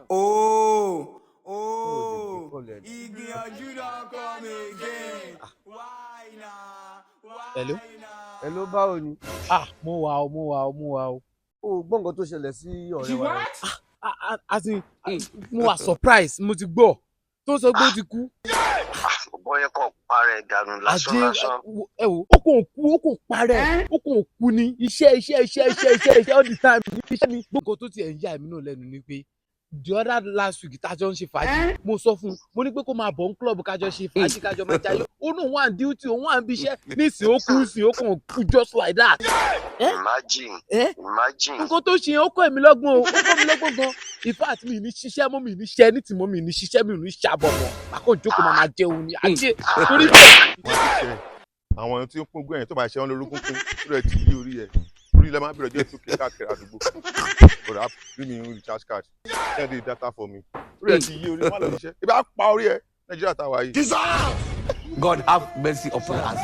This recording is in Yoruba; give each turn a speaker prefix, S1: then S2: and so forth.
S1: Oh, Igbiyanju don come again. Why na?
S2: Hello.
S3: Hello, báwo ni?
S2: Mo wà o.
S3: O gbọ́ nǹkan tó ṣẹlẹ̀ sí ọ̀rẹ́ wa yẹn.
S2: As in, mo wà surprise, mo ti gbọ́ tó sọ pé ó ti kú.
S4: Bọ́yẹ kò parẹ́ dànù lásán.
S2: Ẹ wo, ó kàn parẹ́, ó kàn kú ni iṣẹ́ all the time iṣẹ́ ni. Gbogbo tó ti ẹ̀ ń yà mí náà lẹ́nu ni pé the other last week tájọ́ ń ṣe fàájì mo sọ fún un mo ní pé kó máa bọ̀ ń club kájọ ṣe fàájì kájọ máa jayé ó náà wà ní duty òun wà ní bí iṣẹ́ nísìnyí ó kú sí ó kàn kú just like that.
S4: Imagine.
S2: Nǹkan tó ṣe ó kọ́ èmi lọ́gbọ́n o ó kọ́ mi lọ́gbọ́n gan in fact mi ní ṣiṣẹ́ mọ́ mi ní ṣẹ́ ní tìmọ́ mi ní ṣiṣẹ́ mi ní ṣàbọ̀mọ̀ àkọ́ ìjókòó máa jẹun ni àjẹ torí bẹ́ẹ̀.
S5: Àwọn tí ó kún gbẹ̀yìn tó máa ṣe wọn lórúkún kún rẹ̀ ti yí orí ẹ̀ orí ilẹ̀ máa bẹ̀rẹ̀ jẹ́ sókè káàkiri àdúgbò bọ̀dà bí mi ń recharge card send the data for me orí ẹ̀ ti yí orí wọn lọ níṣẹ́ ibà pa orí ẹ̀ Nàìjíríà táwa yìí.
S1: God have mercy upon us.